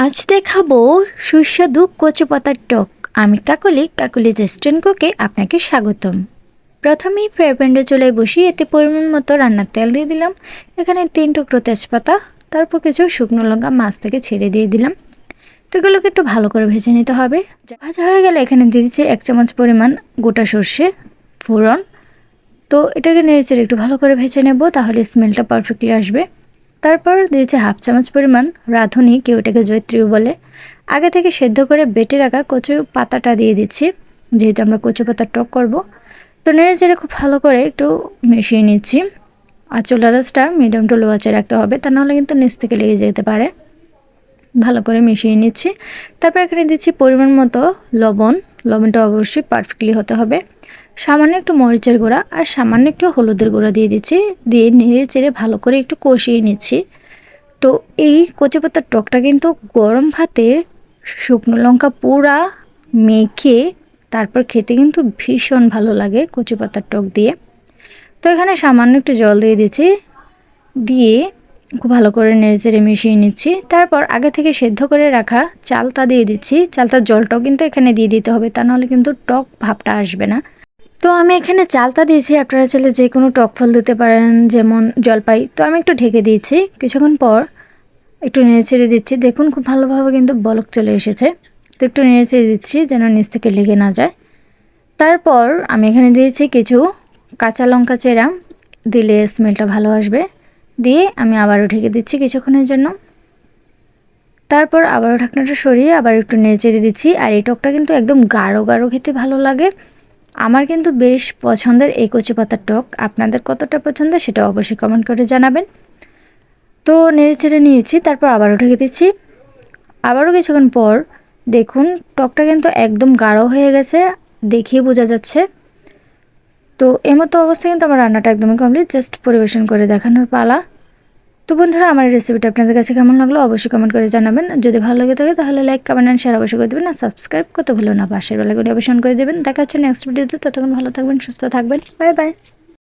আজ দেখাবো সুস্বাদু কচু পাতার টক। আমি কাকলি রেস্টুরেন্ট কুকে আপনাকে স্বাগতম। প্রথমেই ফ্রাই প্যানে চুলায় বসিয়ে এতে পরিমাণ মতো রান্নার তেল দিয়ে দিলাম। এখানে 3 টুকরো তেজপাতা, তারপর কিছু শুকনো লঙ্কা মাছ থেকে ছেড়ে দিয়ে দিলাম। তো এগুলোকে একটু ভালো করে ভেজে নিতে হবে। ভাজা হয়ে গেলে এখানে দিয়ে দিচ্ছি 1 চামচ পরিমাণ গোটা সর্ষে ফোড়ন। তো এটাকে নেড়েচেড়ে একটু ভালো করে ভেজে নেব, তাহলে স্মেলটা পারফেক্টলি আসবে। তারপর দিয়েছি 1/2 চামচ পরিমাণ রাঁধুনি, কেউ এটাকে জয়ত্রীও বলে। আগে থেকে সেদ্ধ করে বেটে রাখা কচু পাতাটা দিয়ে দিচ্ছি, যেহেতু আমরা কচু পাতার টক করব। তো নেড়েচেড়ে খুব ভালো করে একটু মিশিয়ে নিচ্ছি। আর চুলার আঁচটা মিডিয়াম টু লো আঁচে রাখতে হবে, তা নাহলে কিন্তু নিচ থেকে লেগে যেতে পারে। ভালো করে মিশিয়ে নিচ্ছি। তারপর এখানে দিচ্ছি পরিমাণ মতো লবণ। লবণটা অবশ্যই পারফেক্টলি হতে হবে। সামান্য একটু মরিচের গুঁড়া আর সামান্য একটু হলুদের গুঁড়া দিয়ে দিচ্ছি। দিয়ে নেড়ে চেড়ে ভালো করে একটু কষিয়ে নিচ্ছি। তো এই কচু পাতার টকটা কিন্তু গরম ভাতে শুকনো লঙ্কা পোড়া মেখে তারপর খেতে কিন্তু ভীষণ ভালো লাগে কচু পাতার টক দিয়ে। তো এখানে সামান্য একটু জল দিয়ে দিচ্ছি, দিয়ে খুব ভালো করে নেড়েচেড়ে মিশিয়ে নিচ্ছি। তারপর আগে থেকে সেদ্ধ করে রাখা চালটা দিয়ে দিচ্ছি। চালটার জলটাও কিন্তু এখানে দিয়ে দিতে হবে, তা নাহলে কিন্তু টক ভাবটা আসবে না। তো আমি এখানে চালটা দিয়েছি, আপনারা চাইলে যে কোনো টক ফল দিতে পারেন, যেমন জলপাই। তো আমি একটু ঢেকে দিয়েছি, কিছুক্ষণ পর একটু নেড়েচেড়ে দিচ্ছি। দেখুন খুব ভালোভাবে কিন্তু বলক চলে এসেছে। তো একটু নেড়েচেড়ে দিচ্ছি যেন নিচ থেকে লেগে না যায়। তারপর আমি এখানে দিয়েছি কিছু কাঁচা লঙ্কা চেরা, দিলে স্মেলটা ভালো আসবে। দিয়ে আমি আবারও ঢেকে দিচ্ছি কিছুক্ষণের জন্য। তারপর আবারও ঢাকনাটা সরিয়ে আবার একটু নেড়েচেড়ে দিচ্ছি। আর এই টকটা কিন্তু একদম গাঢ় গাঢ় খেতে ভালো লাগে। আমার কিন্তু বেশ পছন্দের এই কচু পাতার টক। আপনাদের কতটা পছন্দের সেটা অবশ্যই কমেন্ট করে জানাবেন। তো নেড়েচেড়ে নিয়েছি, তারপর আবারও ঢেকে দিচ্ছি। আবারও কিছুক্ষণ পর দেখুন টকটা কিন্তু একদম গাঢ় হয়ে গেছে, দেখিয়ে বোঝা যাচ্ছে। তো এমতো অবস্থায় কিন্তু আমার রান্নাটা একদমই কমপ্লিট, জাস্ট পরিবেশন করে দেখানোর পালা। তো বন্ধুরা, আমার রেসিপিটা আপনাদের কাছে কেমন লাগলো অবশ্যই কমেন্ট করে জানাবেন। যদি ভালো লাগে থাকে তাহলে লাইক, কমেন্ট অ্যান্ড শেয়ার অবশ্যই করে দেবেন। আর সাবস্ক্রাইব করতে ভুলো না, পাশের বেলাগুলি অবশ্যই করে দেবেন। দেখা হচ্ছে নেক্সট ভিডিওতে। ততক্ষণ ভালো থাকবেন, সুস্থ থাকবেন। Bye bye.